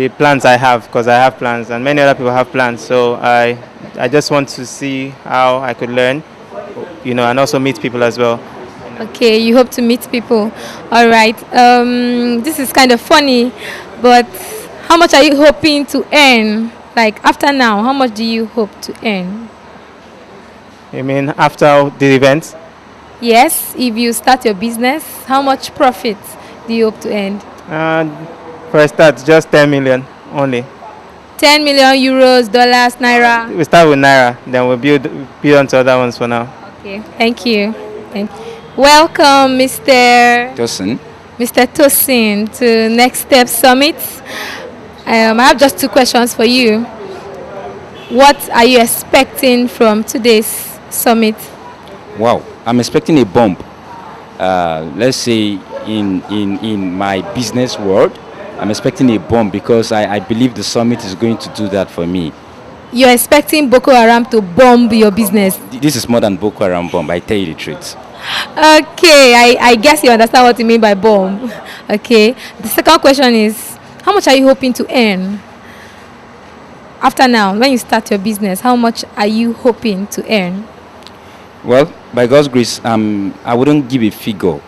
the plans I have, because I have plans and many other people have plans. So I just want to see how I could learn, and also meet people as well. Okay, you hope to meet people. All right. This is kind of funny, but how much are you hoping to earn? Like after now, how much do you hope to earn? I mean, after the event, Yes, if you start your business, how much profit do you hope to earn? uh, for a start, just 10 million only. 10 million euros, dollars, naira. We start with Naira, then we'll build onto other ones for now. Okay, thank you. Thank you. Welcome, Tosin. Mr. Tosin, to Next Step Summit. I have just two questions for you. What are you expecting from today's summit? Wow, I'm expecting a bump. Let's say in my business world, I'm expecting a bump because I believe the summit is going to do that for me. You're expecting Boko Haram to bomb your business. This is more than Boko Haram bomb, I tell you the truth. Okay, I guess you understand what you mean by bomb. Okay. The second question is, how much are you hoping to earn? After now, when you start your business, how much are you hoping to earn? Well, by God's grace, I wouldn't give a figure,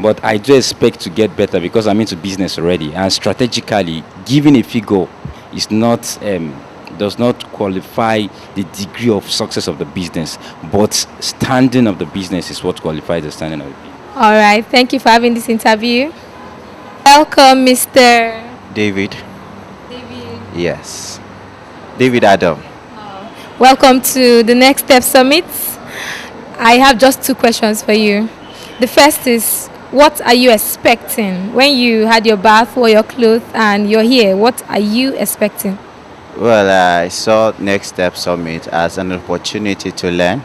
but I do expect to get better because I'm into business already. And strategically, giving a figure is not does not qualify the degree of success of the business, but standing of the business is what qualifies the standing of the business. All right. Thank you for having this interview. Welcome, Mr. David. David. Yes. David Adam. Welcome to the Next Step Summit. I have just two questions for you. The first is, what are you expecting when you had your bath, wore your clothes, and you're here? What are you expecting? Well, I saw Next Step Summit as an opportunity to learn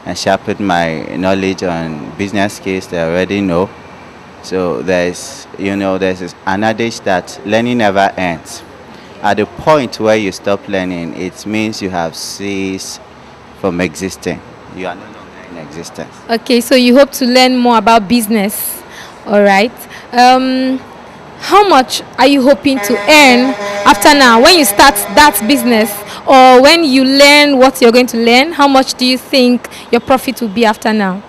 and sharpen my knowledge on business skills that I already know. So there's an adage that learning never ends. At the point where you stop learning, it means you have ceased from existing. You are no longer in existence. Okay, so you hope to learn more about business. All right. How much are you hoping to earn after now? When you start that business or when you learn what you're going to learn, how much do you think your profit will be after now?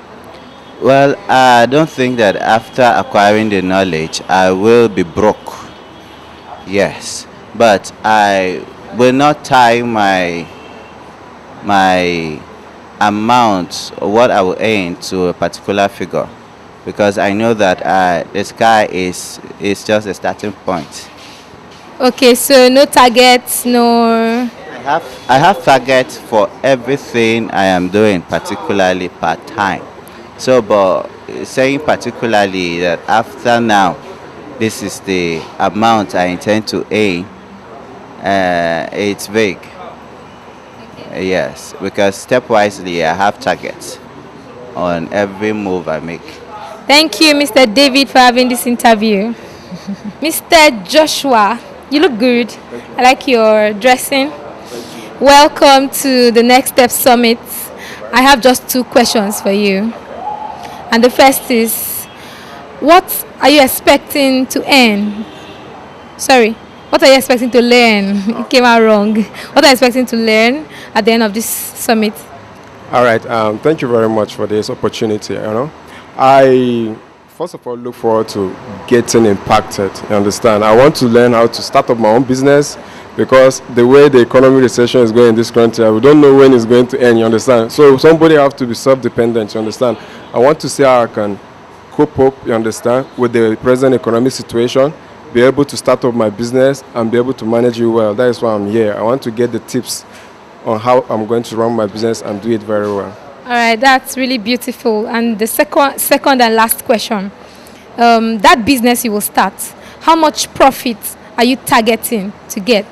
Well, I don't think that after acquiring the knowledge, I will be broke. Yes, but I will not tie my amount or what I will earn to a particular figure, because I know that the sky is just a starting point. Okay, so no targets, no. I have targets for everything I am doing, particularly part time. So, but saying particularly that after now, this is the amount I intend to earn, it's vague. Yes, because stepwisely I have targets on every move I make. Thank you, Mr. David, for having this interview. Mr. Joshua, you look good. I like your dressing. Welcome to the Next Step Summit. I have just two questions for you. And the first is, what are you expecting to earn? Sorry, what are you expecting to learn? It came out wrong. What are you expecting to learn at the end of this summit? All right. Thank you very much for this opportunity. I first of all look forward to getting impacted. You understand? I want to learn how to start up my own business, because the way the economic recession is going in this country, we don't know when it's going to end. You understand? So somebody have to be self-dependent. You understand? I want to see how I can cope up. You understand? With the present economic situation, be able to start up my business and be able to manage it well. That is why I'm here. I want to get the tips on how I'm going to run my business and do it very well. All right, that's really beautiful. And the second and last question, that business you will start, how much profit are you targeting to get?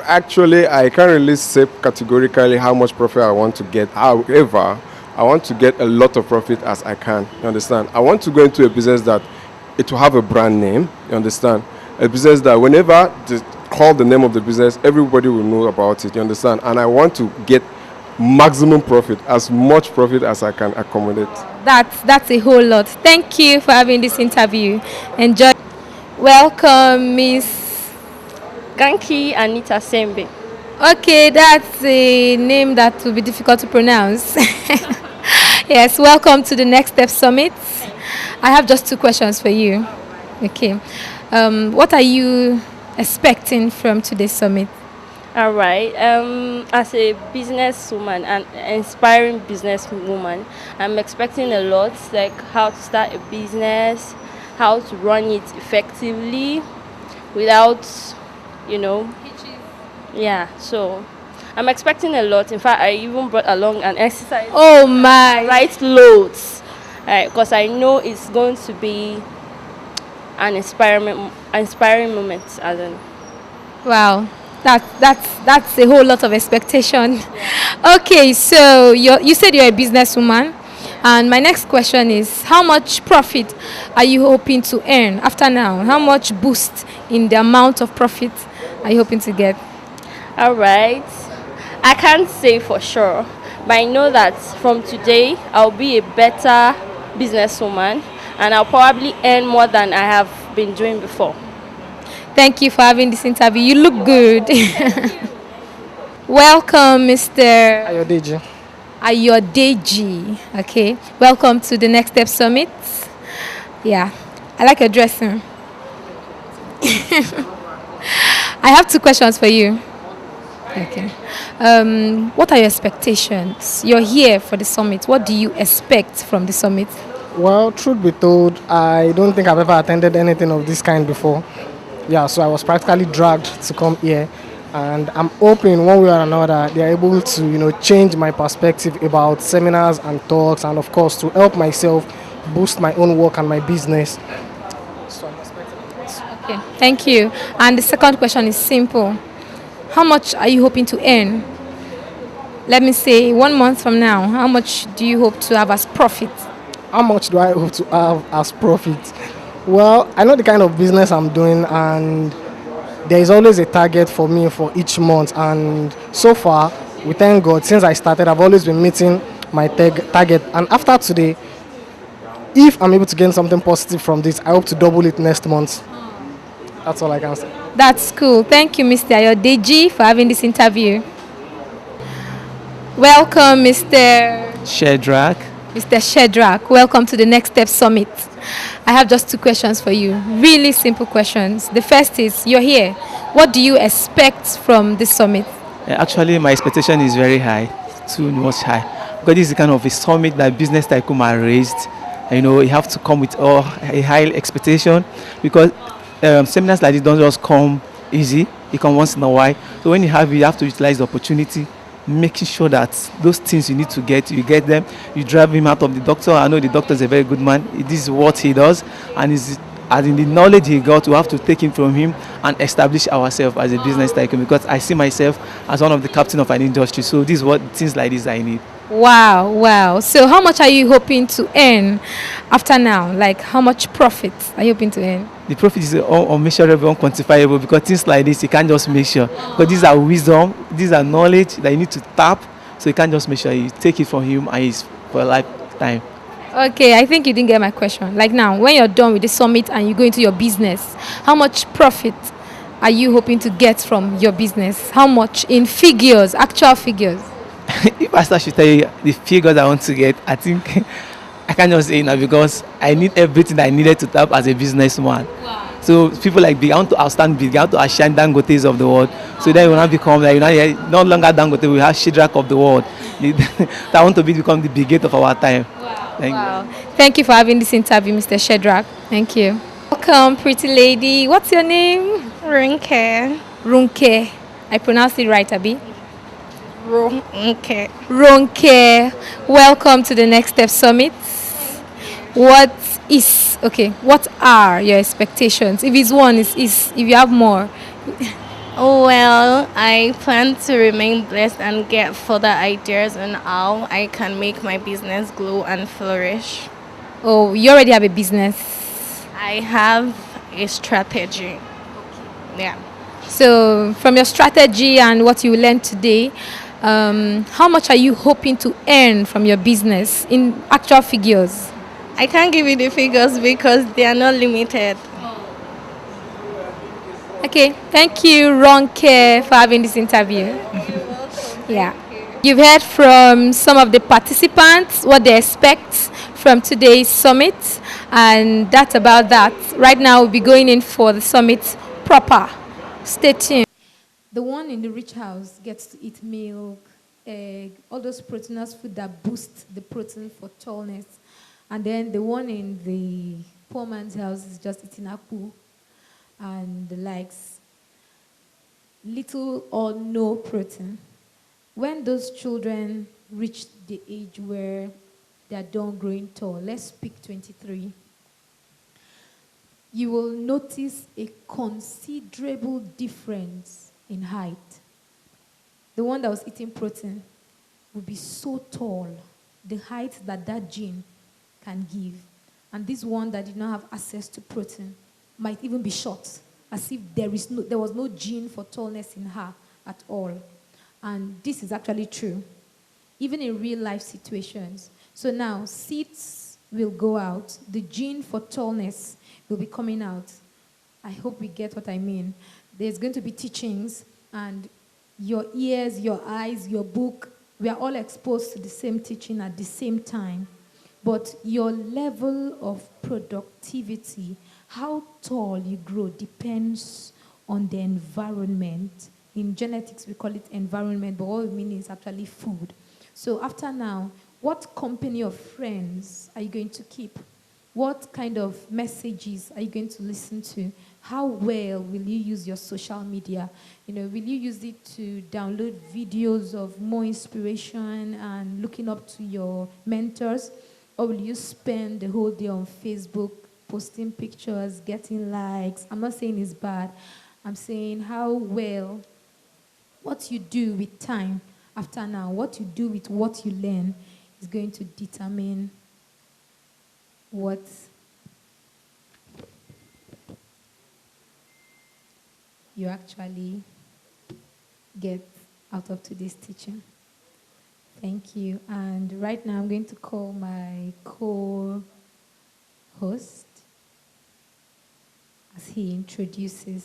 Actually, I can't really say categorically how much profit I want to get. However, I want to get a lot of profit as I can. You understand? I want to go into a business that it will have a brand name. You understand? A business that whenever they call the name of the business, everybody will know about it. You understand? And I want to get maximum profit, as much profit as I can accommodate. That's a whole lot. Thank you for having this interview. Enjoy. Welcome, Miss. Ganki Anita Sembe. Okay, that's a name that will be difficult to pronounce. Yes, welcome to the Next Step Summit. I have just two questions for you. Okay. What are you expecting from today's summit? All right. As a businesswoman and inspiring businesswoman, I'm expecting a lot, like how to start a business, how to run it effectively, without, you know, yeah. So I'm expecting a lot. In fact, I even brought along an exercise. Oh my! Right loads, because I know it's going to be an inspiring moment. As in, Wow, that's a whole lot of expectation. Okay, so you said you're a businesswoman, and my next question is, how much profit are you hoping to earn after now? How much boost in the amount of profit are you hoping to get? all right. I can't say for sure, but I know that from today I'll be a better businesswoman, and I'll probably earn more than I have been doing before. Thank you for having this interview. You look good. Welcome, Mr. Ayodeji. Ayodeji. Okay. Welcome to the Next Step Summit. Yeah. I like your dressing. I have two questions for you. Okay. What are your expectations? You're here for the summit. What do you expect from the summit? Well, truth be told, I don't think I've ever attended anything of this kind before. Yeah, so I was practically dragged to come here, and I'm hoping one way or another they're able to, change my perspective about seminars and talks, and of course to help myself boost my own work and my business. So I'm expecting this. Okay. Thank you. And the second question is simple. How much are you hoping to earn? Let me say 1 month from now, how much do you hope to have as profit? How much do I hope to have as profit? Well, I know the kind of business I'm doing, and there is always a target for me for each month. And so far, we thank God, since I started, I've always been meeting my target. And after today, if I'm able to gain something positive from this, I hope to double it next month. That's all I can say. That's cool. Thank you, Mr. Ayodeji, for having this interview. Welcome, Mr. Shedrack. Mr. Shedrack. Welcome to the Next Step Summit. I have just two questions for you. Really simple questions. The first is, you're here. What do you expect from this summit? Actually, my expectation is very high, too much high. Because this is kind of a summit that business tycoon are raised. You have to come with a high expectation, because seminars like this don't just come easy. It comes once in a while. So when you have to utilize the opportunity, making sure that those things you need to get, you get them. You drive him out of the doctor. I know the doctor is a very good man. This is what he does, and as in the knowledge he got, we have to take him from him and establish ourselves as a business tycoon, because I see myself as one of the captain of an industry. So this is what things like this I need. Wow. So how much are you hoping to earn after now? Like, how much profit are you hoping to earn? The profit is unmeasurable, unquantifiable, because things like this you can't just measure. Because these are wisdom, these are knowledge that you need to tap. So you can't just measure. You take it from him, and it's for a lifetime. Okay, I think you didn't get my question. Like now, when you're done with the summit and you go into your business, how much profit are you hoping to get from your business? How much in figures, actual figures? If I should tell you the figures I want to get, I think I can't just say now, because I need everything I needed to tap as a businessman. Wow. So people like big, I want to outstand big, I want to outshine Dangotes of the world. So then we will not become like, no longer Dangote, we have Shedrack of the world. I want to become the big gate of our time. Wow. Thank you for having this interview, Mr. Shedrack. Thank you. Welcome, pretty lady. What's your name? Runke. Runke. I pronounced it right, Abi? Runke. Runke. Welcome to the Next Step Summit. What are your expectations? If it's one, is if you have more. Well, I plan to remain blessed and get further ideas on how I can make my business grow and flourish. Oh, you already have a business? I have a strategy. Yeah. So, from your strategy and what you learned today, how much are you hoping to earn from your business in actual figures? I can't give you the figures because they are not limited. Okay, thank you, Ronke, for having this interview. You're welcome. Yeah. Thank you. You've heard from some of the participants what they expect from today's summit, and that's about that. Right now, we'll be going in for the summit proper. Stay tuned. The one in the rich house gets to eat milk, egg, all those proteinous food that boost the protein for tallness. And then the one in the poor man's house is just eating apple and the likes, little or no protein. When those children reach the age where they are done growing tall, let's pick 23, you will notice a considerable difference in height. The one that was eating protein will be so tall, the height that that gene can give. And this one that did not have access to protein might even be short, as if there was no gene for tallness in her at all. And this is actually true, even in real life situations. So now, seeds will go out. The gene for tallness will be coming out. I hope we get what I mean. There's going to be teachings, and your ears, your eyes, your book, we are all exposed to the same teaching at the same time. But your level of productivity, how tall you grow, depends on the environment. In genetics, we call it environment, but what we mean is actually food. So after now, what company of friends are you going to keep? What kind of messages are you going to listen to? How well will you use your social media? Will you use it to download videos of more inspiration and looking up to your mentors? Or will you spend the whole day on Facebook posting pictures, getting likes? I'm not saying it's bad. I'm saying how well, what you do with time after now, what you do with what you learn is going to determine what you actually get out of today's teaching. Thank you. And right now I'm going to call my co-host as he introduces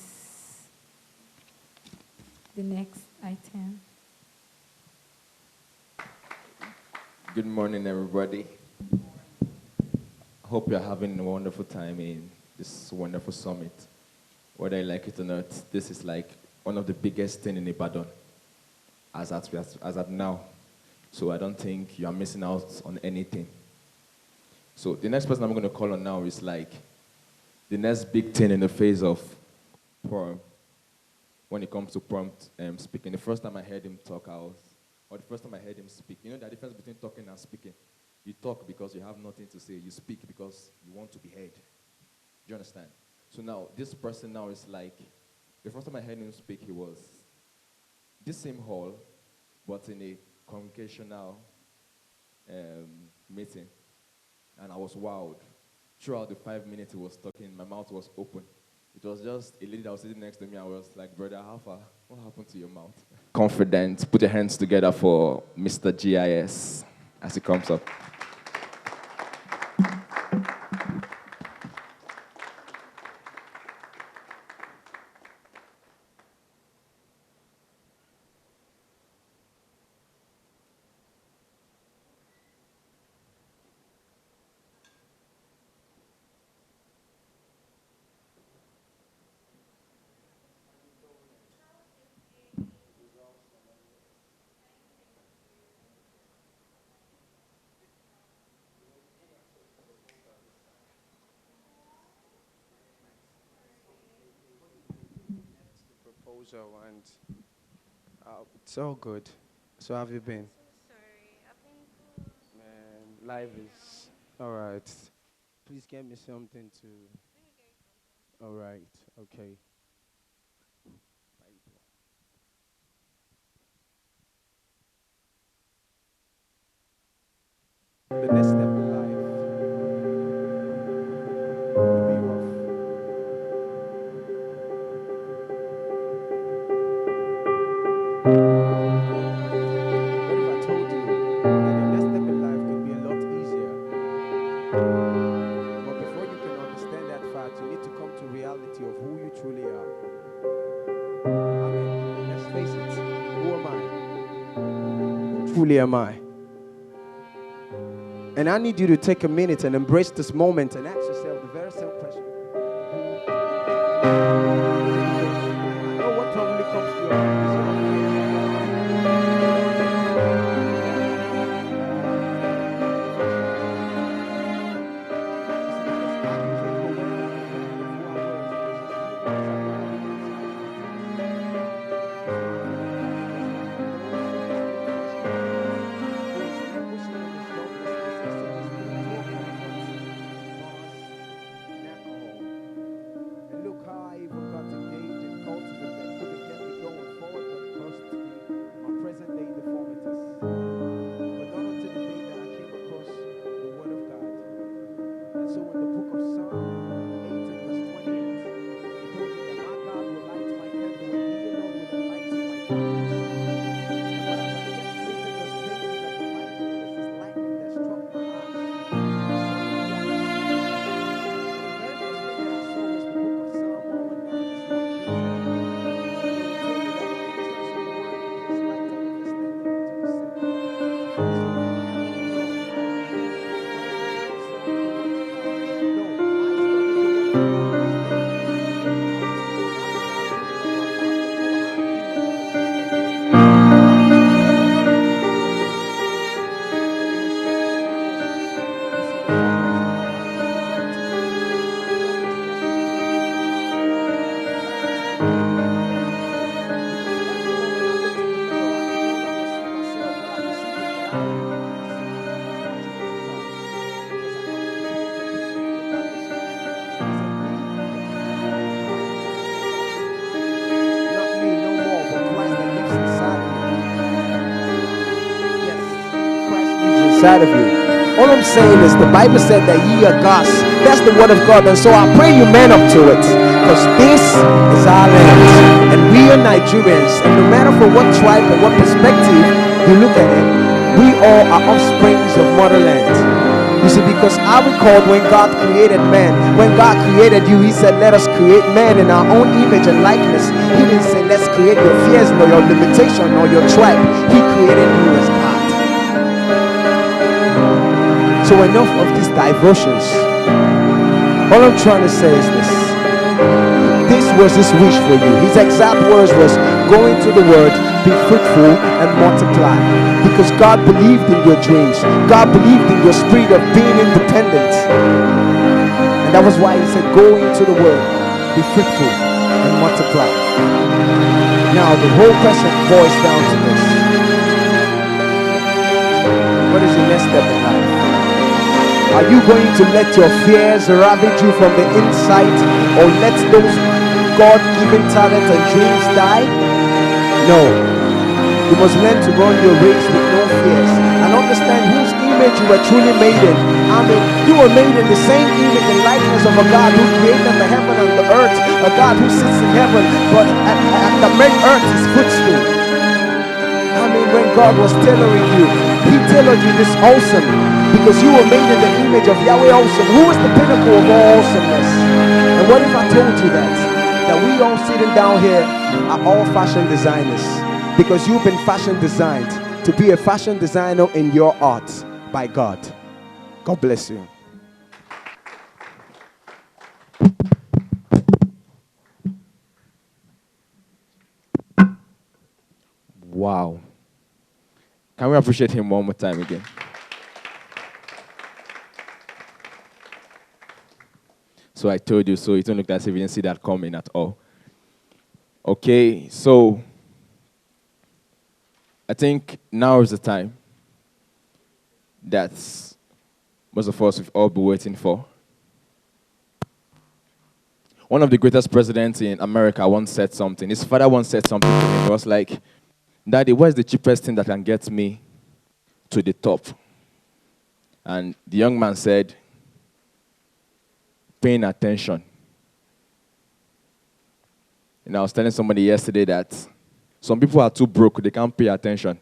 the next item. Good morning, everybody. Hope you're having a wonderful time in this wonderful summit. Whether you like it or not, this is like one of the biggest things in Ibadan as at now. So I don't think you are missing out on anything. So the next person I'm going to call on now is like the next big thing in the phase of when it comes to prompt speaking. The first time I heard him talk, the first time I heard him speak, you know the difference between talking and speaking? You talk because you have nothing to say. You speak because you want to be heard. Do you understand? So now, this person now is like, the first time I heard him speak, he was this same hall, but in a congregational meeting. And I was wowed. Throughout the 5 minutes he was talking, my mouth was open. It was just a lady that was sitting next to me. I was like, brother, how far? What happened to your mouth? Confident. Put your hands together for Mr. GIS as he comes up. Proposal and it's all good. So have you been? Sorry, I've been good. Man, life is all right. Please get me something to. All right. Okay. The next step in life will be rough. What if I told you that the next step in life could be a lot easier? But before you can understand that fact, you need to come to reality of who you truly are. truly am I? And I need you to take a minute and embrace this moment and ask yourself the very same question. I know what probably comes to your mind. Inside of you. All I'm saying is the Bible said that ye are gods. That's the word of God. And so I pray you man up to it. Because this is our land. And we are Nigerians. And no matter for what tribe or what perspective you look at it, we all are offsprings of motherland. You see, because I recalled when God created man, when God created you, he said, let us create man in our own image and likeness. He didn't say, let's create your fears, nor your limitation, nor your tribe. He created you as God. So enough of these diversions. All I'm trying to say is this. This was his wish for you. His exact words was, go into the world, be fruitful and multiply. Because God believed in your dreams. God believed in your spirit of being independent. And that was why he said, go into the world, be fruitful and multiply. Now the whole question boils down to this. What is your next step in life? Are you going to let your fears ravage you from the inside, or let those God-given talents and dreams die? No. You must learn to run your race with no fears and understand whose image you were truly made in. I mean, you were made in the same image and likeness of a God who created the heaven and the earth, a God who sits in heaven, but the made earth is footstool. I mean, when God was tailoring you, he tailored you this awesome. Because you were made in the image of Yahweh awesome. Who is the pinnacle of all awesomeness? And what if I told you that we all sitting down here are all fashion designers? Because you've been fashion designed to be a fashion designer in your art by God. God bless you. Wow. Can we appreciate him one more time again? So I told you, so it don't look as if you didn't see that coming at all. Okay, so I think now is the time that most of us have all been waiting for. One of the greatest presidents in America once said something. His father once said something to him. He was like, Daddy, what is the cheapest thing that can get me to the top? And the young man said, paying attention. And I was telling somebody yesterday that some people are too broke, they can't pay attention.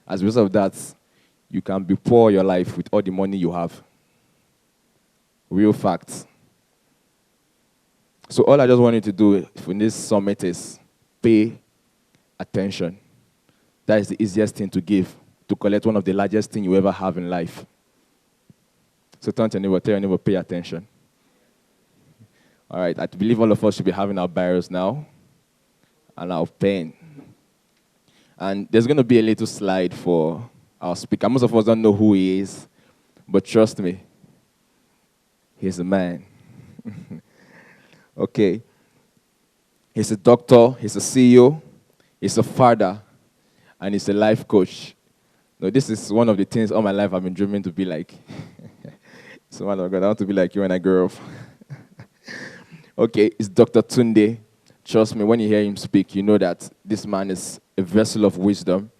As a result of that, you can be poor your life with all the money you have. Real facts. So all I just want you to do in this summit is pay attention. That is the easiest thing to give, to collect one of the largest things you ever have in life. So turn to your neighbor, tell your neighbor, pay attention. All right, I believe all of us should be having our bios now and our pen. And there's going to be a little slide for our speaker. Most of us don't know who he is, but trust me, he's a man. Okay. He's a doctor, he's a CEO, he's a father, and he's a life coach. Now, this is one of the things all my life I've been dreaming to be like. So, man of God, I want to be like you when I grow up. Okay, it's Dr. Tunde. Trust me, when you hear him speak, you know that this man is a vessel of wisdom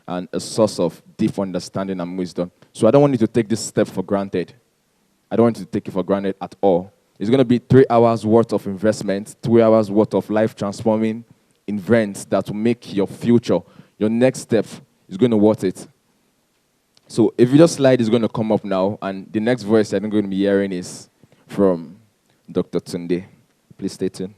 and a source of deep understanding and wisdom. So I don't want you to take this step for granted. I don't want you to take it for granted at all. It's going to be 3 hours worth of investment, 3 hours worth of life transforming events that will make your future, your next step is going to worth it. So if you just slide, it's going to come up now, and the next voice I'm going to be hearing is from Dr. Tunde. Please stay tuned.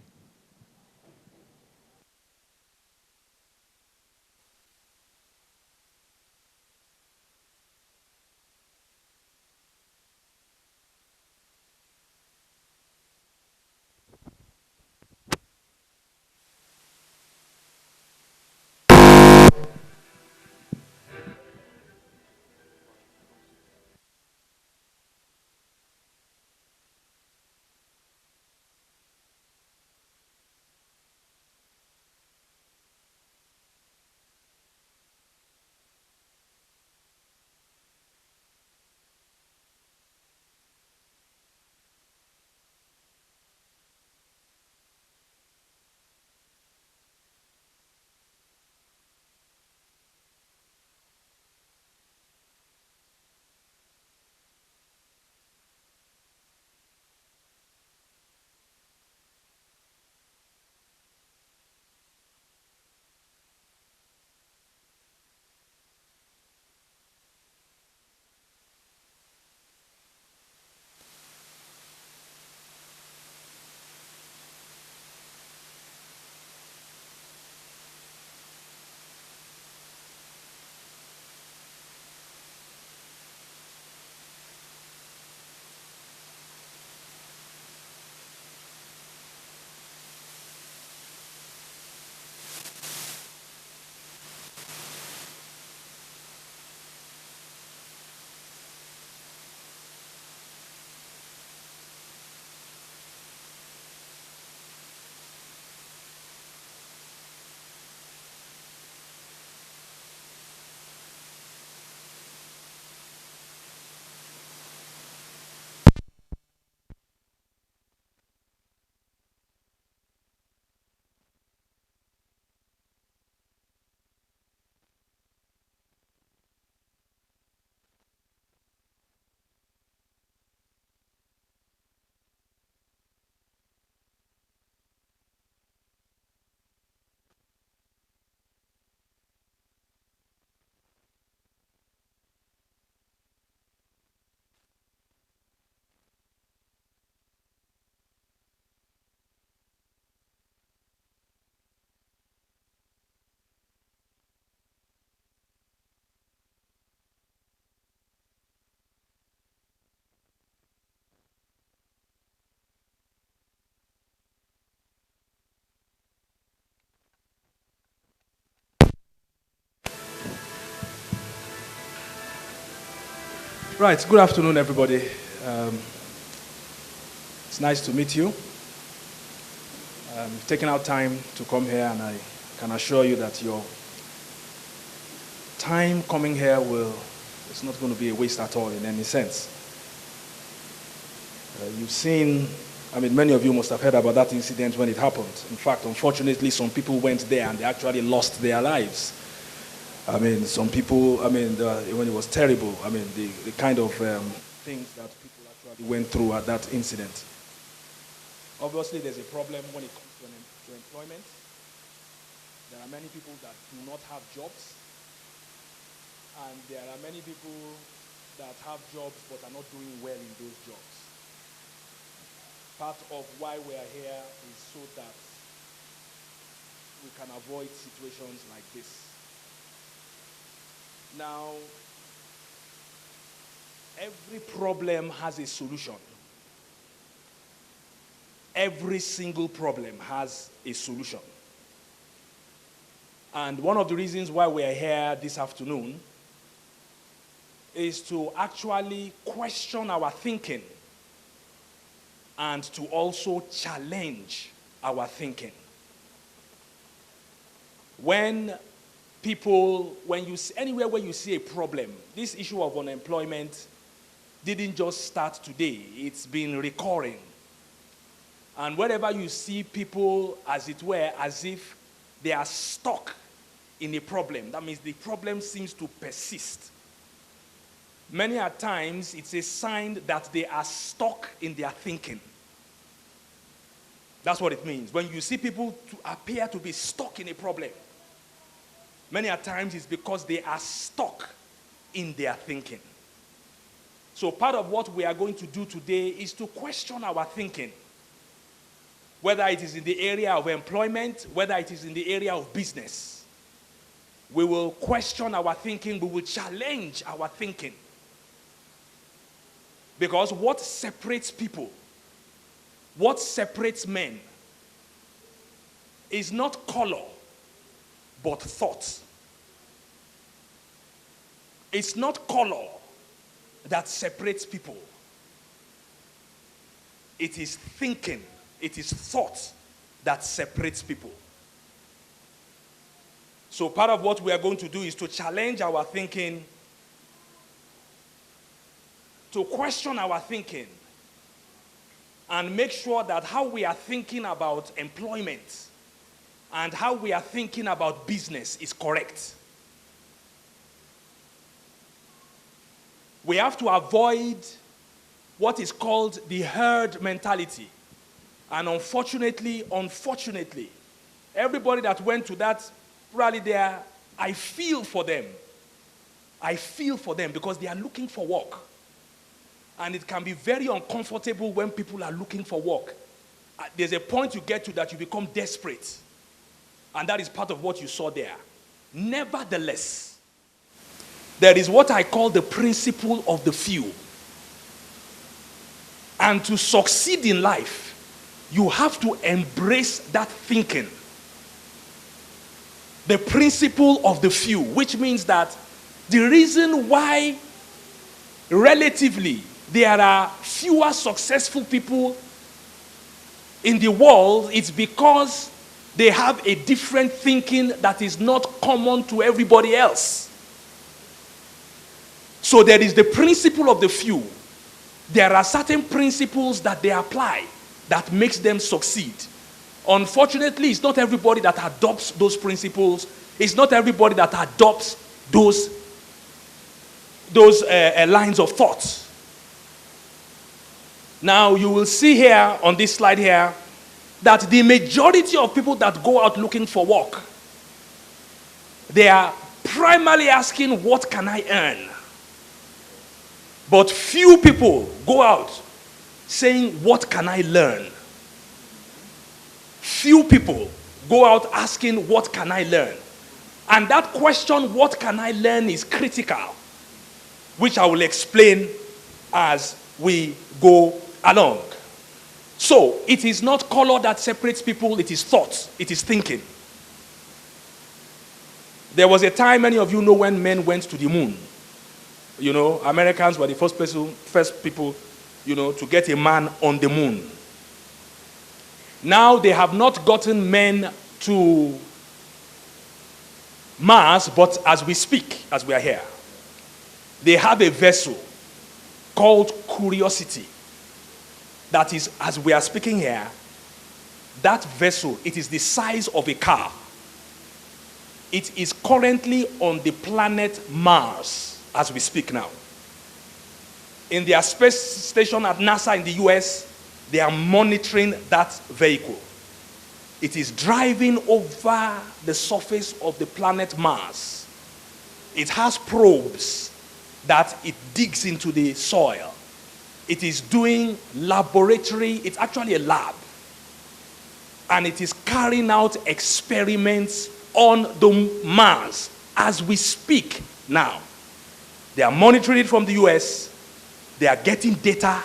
Right, good afternoon, everybody. It's nice to meet you. You've taken out time to come here, and I can assure you that your time coming here it's not going to be a waste at all in any sense. You've seen, many of you must have heard about that incident when it happened. In fact, unfortunately, some people went there and they actually lost their lives. Some people, when it was terrible, the kind of things that people actually went through at that incident. Obviously, there's a problem when it comes to employment. There are many people that do not have jobs, and there are many people that have jobs but are not doing well in those jobs. Part of why we are here is so that we can avoid situations like this. Now, every problem has a solution. Every single problem has a solution. And one of the reasons why we are here this afternoon is to actually question our thinking and to also challenge our thinking. When anywhere where you see a problem, this issue of unemployment didn't just start today, it's been recurring. And wherever you see people, as it were, as if they are stuck in a problem, that means the problem seems to persist. Many a times, it's a sign that they are stuck in their thinking. That's what it means. When you see people appear to be stuck in a problem, many a times it's because they are stuck in their thinking. So part of what we are going to do today is to question our thinking. Whether it is in the area of employment, whether it is in the area of business. We will question our thinking, we will challenge our thinking. Because what separates people, what separates men, is not color, but thought. It's not color that separates people. It is thinking, it is thought that separates people. So part of what we are going to do is to challenge our thinking, to question our thinking, and make sure that how we are thinking about employment and how we are thinking about business is correct. We have to avoid what is called the herd mentality. And unfortunately, everybody that went to that rally there, I feel for them. I feel for them because they are looking for work. And it can be very uncomfortable when people are looking for work. There's a point you get to that you become desperate. And that is part of what you saw there. Nevertheless, there is what I call the principle of the few. And to succeed in life, you have to embrace that thinking. The principle of the few, which means that the reason why relatively there are fewer successful people in the world, it's because they have a different thinking that is not common to everybody else. So there is the principle of the few. There are certain principles that they apply that makes them succeed. Unfortunately, it's not everybody that adopts those principles. It's not everybody that adopts those lines of thought. Now, you will see here on this slide here that the majority of people that go out looking for work, they are primarily asking, what can I earn? But few people go out saying, what can I learn? Few people go out asking, what can I learn? And that question, what can I learn, is critical, which I will explain as we go along. So, it is not color that separates people, it is thought, it is thinking. There was a time, many of you know, when men went to the moon. You know, Americans were the first people, you know, to get a man on the moon. Now they have not gotten men to Mars, but as we speak, as we are here, they have a vessel called Curiosity. That is, as we are speaking here, that vessel, it is the size of a car. It is currently on the planet Mars as we speak now. In their space station at NASA in the US, they are monitoring that vehicle. It is driving over the surface of the planet Mars. It has probes that it digs into the soil. It is doing laboratory, it's actually a lab. And it is carrying out experiments on the Mars as we speak now. They are monitoring it from the US. They are getting data,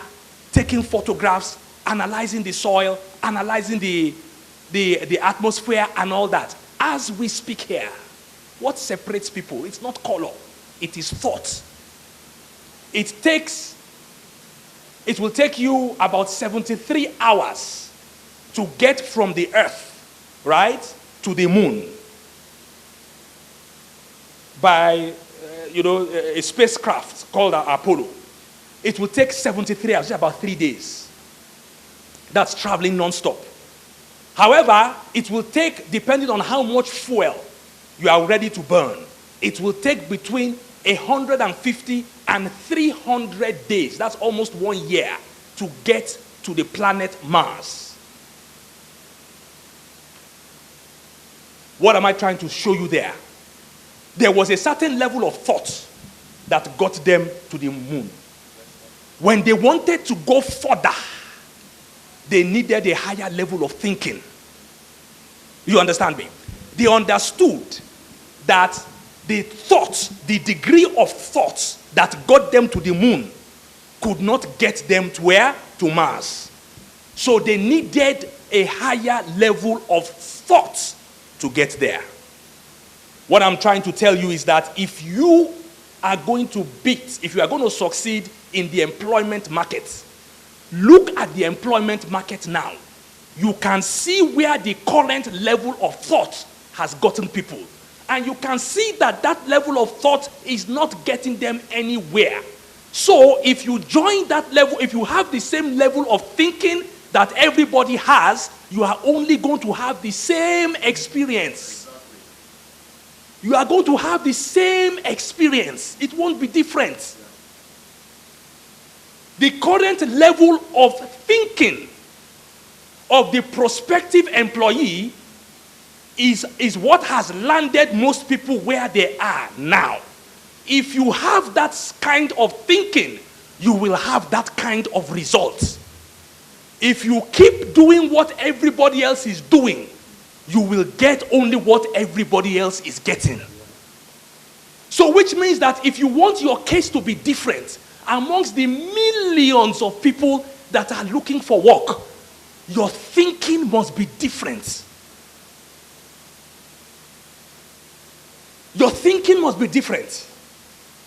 taking photographs, analyzing the soil, analyzing the atmosphere and all that. As we speak here, what separates people? It's not color, it is thought. It will take you about 73 hours to get from the earth, right, to the moon by a spacecraft called Apollo. It will take 73 hours, about 3 days. That's traveling non-stop. However, it will take, depending on how much fuel you are ready to burn, it will take between 150 and 300 days. That's almost 1 year to get to the planet Mars. What am I trying to show you there? There was a certain level of thought that got them to the moon. When they wanted to go further, they needed a higher level of thinking. You understand me? They understood that the thought, the degree of thought that got them to the moon could not get them to where? To Mars. So they needed a higher level of thought to get there. What I'm trying to tell you is that if you are going to succeed in the employment market, look at the employment market now. You can see where the current level of thought has gotten people. And you can see that that level of thought is not getting them anywhere. So if you join that level, if you have the same level of thinking that everybody has, you are only going to have the same experience. You are going to have the same experience. It won't be different. The current level of thinking of the prospective employee is what has landed most people where they are now. If you have that kind of thinking, you will have that kind of results. If you keep doing what everybody else is doing, you will get only what everybody else is getting. So which means that if you want your case to be different amongst the millions of people that are looking for work, your thinking must be different. Your thinking must be different.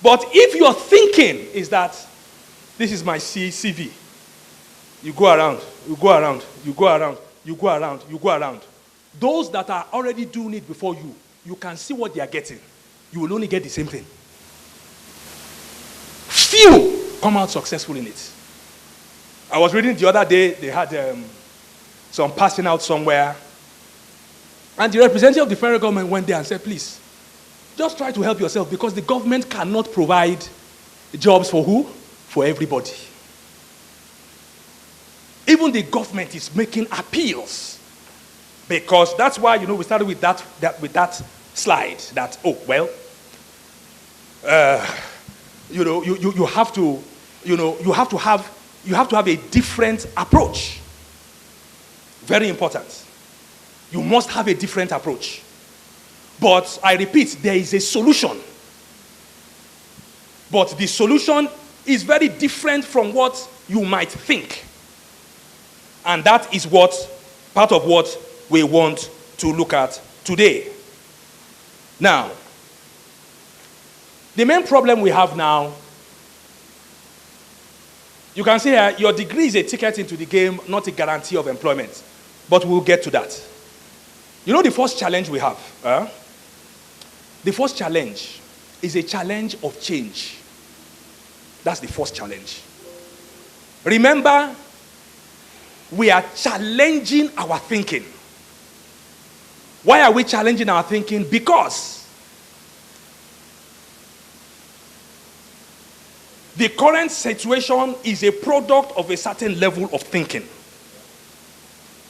But if your thinking is that this is my CV, you go around, you go around, you go around, you go around, you go around. Those that are already doing it before you, you can see what they are getting. You will only get the same thing. Few come out successful in it. I was reading the other day, they had some passing out somewhere. And the representative of the federal government went there and said, please, just try to help yourself because the government cannot provide jobs for who? For everybody. Even the government is making appeals. Because that's why, we started with that slide that, you have to have a different approach. Very important. You must have a different approach. But I repeat, there is a solution. But the solution is very different from what you might think. And that is part of what we want to look at today. Now, the main problem we have now, you can see here, your degree is a ticket into the game, not a guarantee of employment. But we'll get to that. You know the first challenge we have? The first challenge is a challenge of change. That's the first challenge. Remember, we are challenging our thinking. Why are we challenging our thinking? Because the current situation is a product of a certain level of thinking.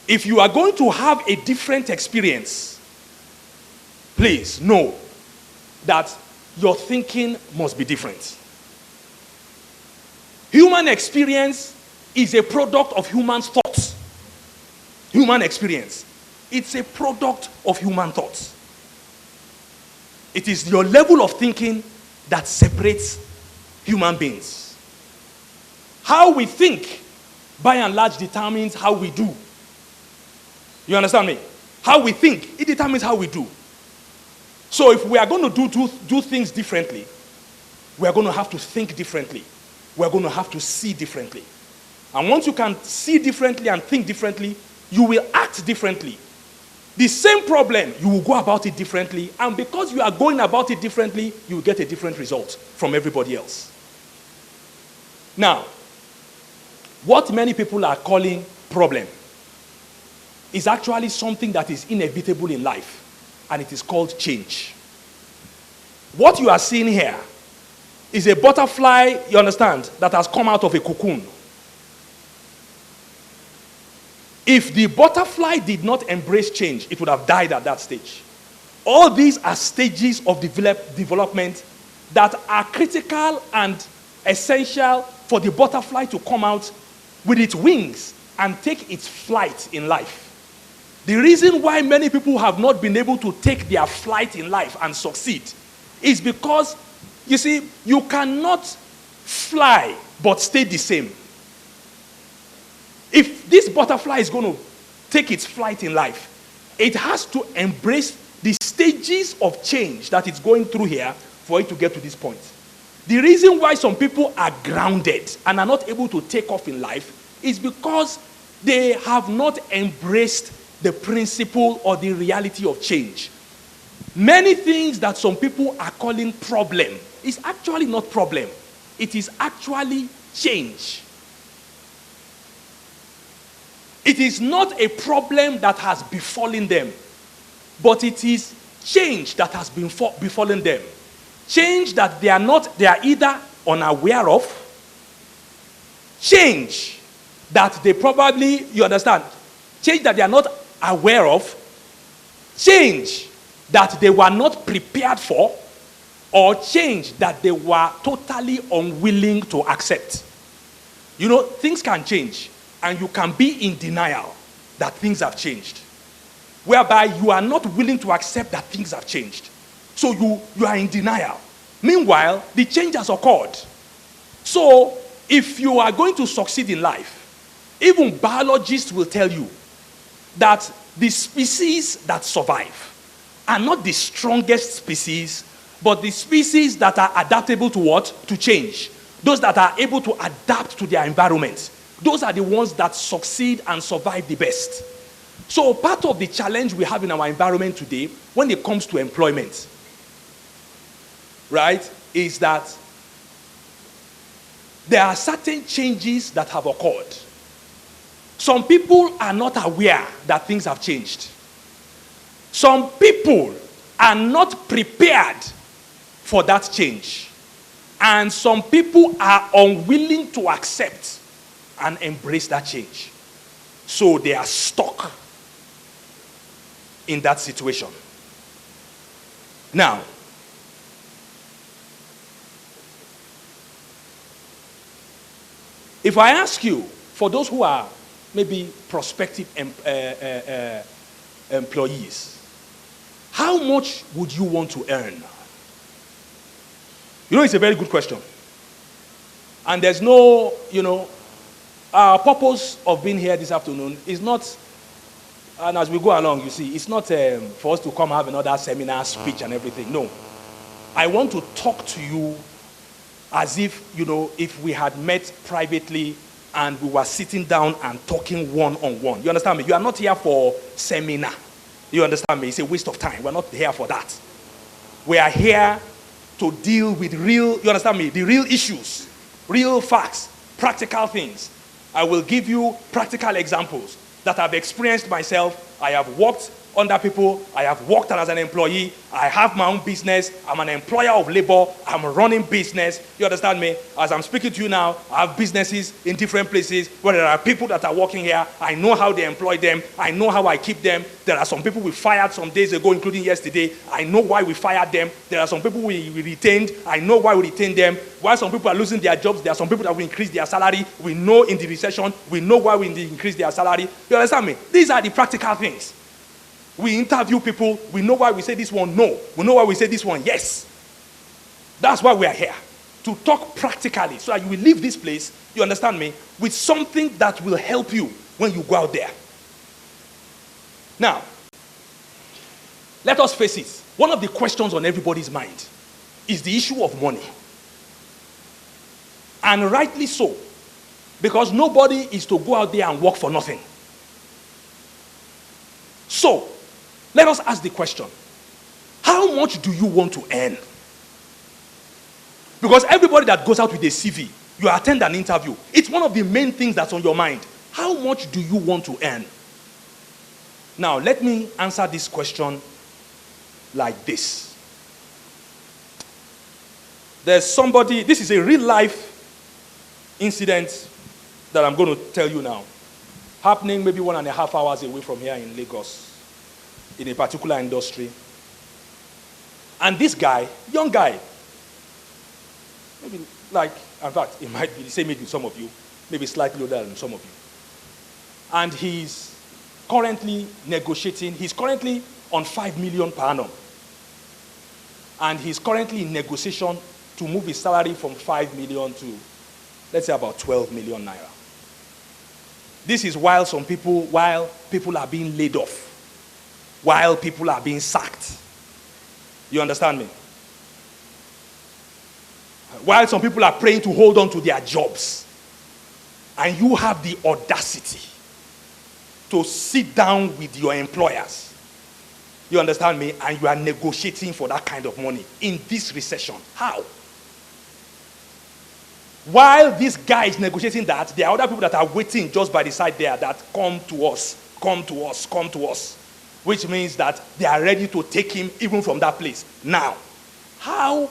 If you are going to have a different experience, please know that your thinking must be different. Human experience is a product of human thoughts. Human experience. It's a product of human thoughts. It is your level of thinking that separates human beings. How we think, by and large, determines how we do. You understand me? How we think, it determines how we do. So if we are going to do things differently, we are going to have to think differently. We are going to have to see differently. And once you can see differently and think differently, you will act differently. The same problem, you will go about it differently. And because you are going about it differently, you will get a different result from everybody else. Now, what many people are calling problem is actually something that is inevitable in life, and it is called change. What you are seeing here is a butterfly, you understand, that has come out of a cocoon. If the butterfly did not embrace change, it would have died at that stage. All these are stages of development that are critical and essential for the butterfly to come out with its wings and take its flight in life. The reason why many people have not been able to take their flight in life and succeed is because, you see, you cannot fly but stay the same. If this butterfly is going to take its flight in life, it has to embrace the stages of change that it's going through here for it to get to this point. The reason why some people are grounded and are not able to take off in life is because they have not embraced the principle or the reality of change. Many things that some people are calling problem is actually not problem. It is actually change. It is not a problem that has befallen them, but it is change that has befallen them. Change that they are either unaware of, change that they probably, you understand, change that they are not aware of, change that they were not prepared for, or change that they were totally unwilling to accept. You know, things can change. And you can be in denial that things have changed, whereby you are not willing to accept that things have changed. So you are in denial. Meanwhile, the change has occurred. So if you are going to succeed in life, even biologists will tell you that the species that survive are not the strongest species, but the species that are adaptable to what? To change. Those that are able to adapt to their environment. Those are the ones that succeed and survive the best. So part of the challenge we have in our environment today, when it comes to employment, right, is that there are certain changes that have occurred. Some people are not aware that things have changed. Some people are not prepared for that change. And some people are unwilling to accept and embrace that change. So they are stuck in that situation. Now, if I ask you, for those who are maybe prospective employees, how much would you want to earn? You know, it's a very good question. And there's no, our purpose of being here this afternoon is not, and as we go along, you see, it's not for us to come have another seminar, speech and everything. No. I want to talk to you as if, if we had met privately and we were sitting down and talking one-on-one. You understand me? You are not here for seminar. You understand me? It's a waste of time. We're not here for that. We are here to deal with real, you understand me? The real issues, real facts, practical things. I will give you practical examples that I've experienced myself. I have worked under people. I have worked as an employee. I have my own business. I'm an employer of labor. I'm running business. You understand me? As I'm speaking to you now, I have businesses in different places where there are people that are working here. I know how they employ them. I know how I keep them. There are some people we fired some days ago, including yesterday. I know why we fired them. There are some people we retained. I know why we retained them. While some people are losing their jobs, there are some people that will increase their salary. We know in the recession, we know why we increase their salary. You understand me? These are the practical things. We interview people. We know why we say this one no. We know why we say this one yes. That's why we are here. To talk practically so that you will leave this place, you understand me, with something that will help you when you go out there. Now, let us face it. One of the questions on everybody's mind is the issue of money. And rightly so. Because nobody is to go out there and work for nothing. So, let us ask the question. How much do you want to earn? Because everybody that goes out with a CV, you attend an interview, it's one of the main things that's on your mind. How much do you want to earn? Now, let me answer this question like this. There's somebody, this is a real life incident that I'm going to tell you now. Happening maybe 1.5 hours away from here in Lagos, in a particular industry. And this guy, young guy, maybe like, in fact, it might be the same age with some of you, maybe slightly older than some of you. And he's currently negotiating, he's currently on 5 million per annum. And he's currently in negotiation to move his salary from 5 million to, let's say, about 12 million naira. This is while people are being laid off, while people are being sacked. You understand me? While some people are praying to hold on to their jobs, and you have the audacity to sit down with your employers, you understand me, and you are negotiating for that kind of money in this recession. How? While this guy is negotiating that, there are other people that are waiting just by the side there that come to us, come to us, come to us. Which means that they are ready to take him even from that place. Now, how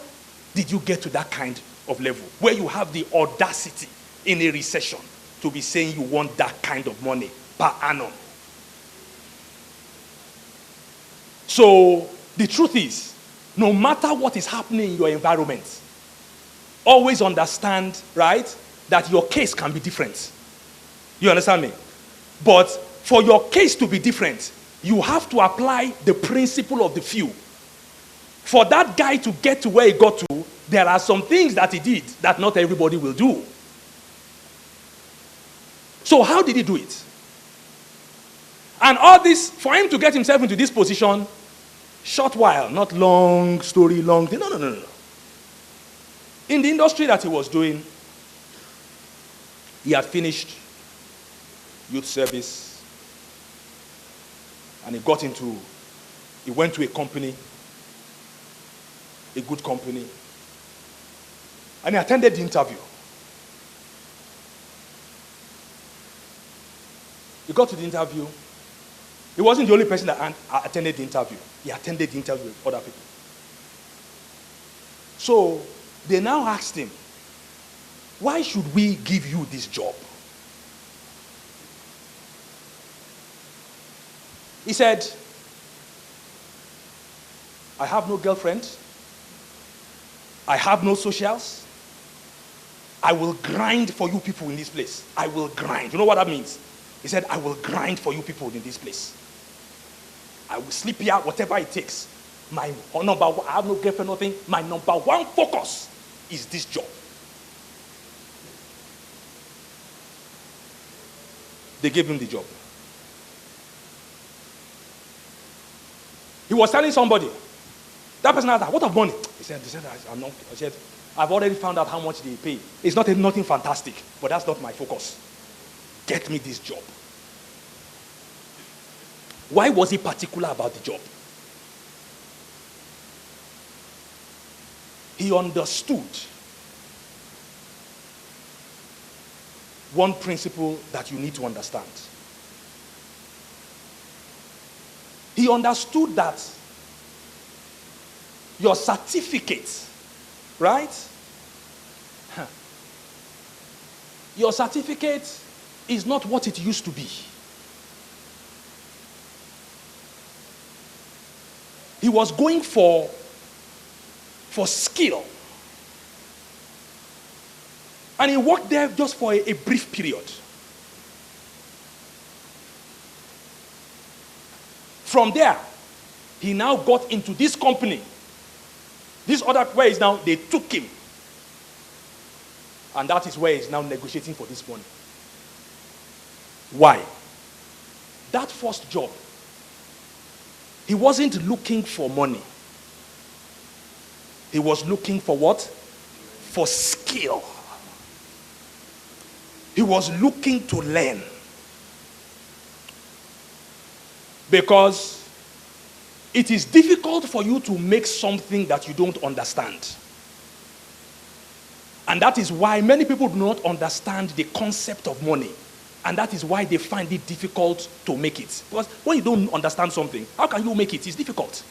did you get to that kind of level where you have the audacity in a recession to be saying you want that kind of money per annum? So, the truth is, no matter what is happening in your environment, always understand, right, that your case can be different. You understand me? But for your case to be different, you have to apply the principle of the few. For that guy to get to where he got to, there are some things that he did that not everybody will do. So how did he do it? And all this, for him to get himself into this position, short while, not long story, long thing. No. In the industry that he was doing, he had finished youth service, and he went to a company, a good company, and he attended the interview. He got to the interview. He wasn't the only person that attended the interview. He attended the interview with other people. So they now asked him, why should we give you this job? He said, I have no girlfriend. I have no socials. I will grind for you people in this place. I will grind. You know what that means? He said, I will grind for you people in this place. I will sleep here, whatever it takes. My number one, I have no girlfriend, nothing. My number one focus is this job. They gave him the job. He was telling somebody. That person asked, what of money? He said, I'm not. I said, I've already found out how much they pay. It's nothing fantastic, but that's not my focus. Get me this job. Why was he particular about the job? He understood one principle that you need to understand. He understood that your certificate, right? Your certificate is not what it used to be. He was going for skill. And he worked there just for a brief period. From there, he now got into this company This other, where is now, they took him. And that is where he's now negotiating for this money. Why? That first job, he wasn't looking for money. He was looking for what? For skill. He was looking to learn. Because it is difficult for you to make something that you don't understand. And that is why many people do not understand the concept of money. And that is why they find it difficult to make it. Because when you don't understand something, how can you make it? It's difficult.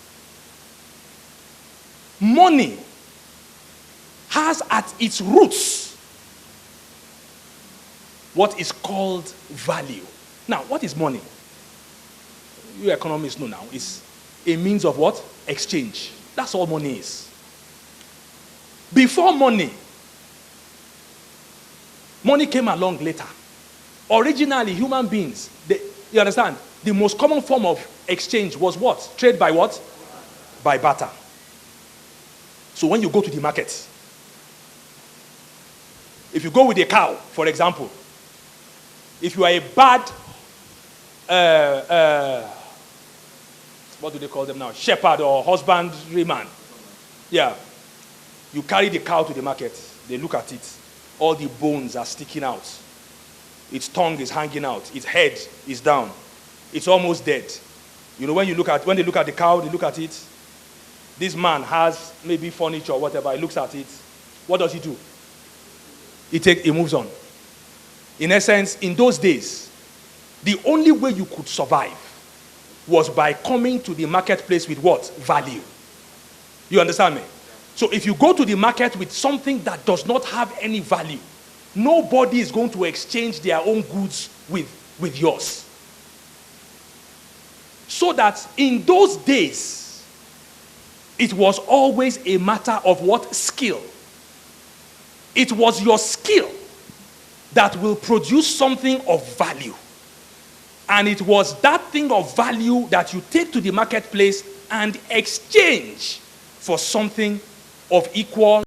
Money has at its roots what is called value. Now, what is money? You economists know now. It's a means of what? Exchange. That's all money is. Before money came along later. Originally, human beings, you understand, the most common form of exchange was what? Trade by what? By barter. So when you go to the market, if you go with a cow, for example, if you are a bad, what do they call them now? Shepherd or husbandry-man. Yeah. You carry the cow to the market. They look at it. All the bones are sticking out. Its tongue is hanging out. Its head is down. It's almost dead. You know, when they look at the cow, they look at it. This man has maybe furniture or whatever. He looks at it. What does he do? He moves on. In essence, in those days, the only way you could survive was by coming to the marketplace with what? Value. You understand me? So if you go to the market with something that does not have any value, nobody is going to exchange their own goods with yours. So that in those days, it was always a matter of what? Skill. It was your skill that will produce something of value. And it was that thing of value that you take to the marketplace and exchange for something of equal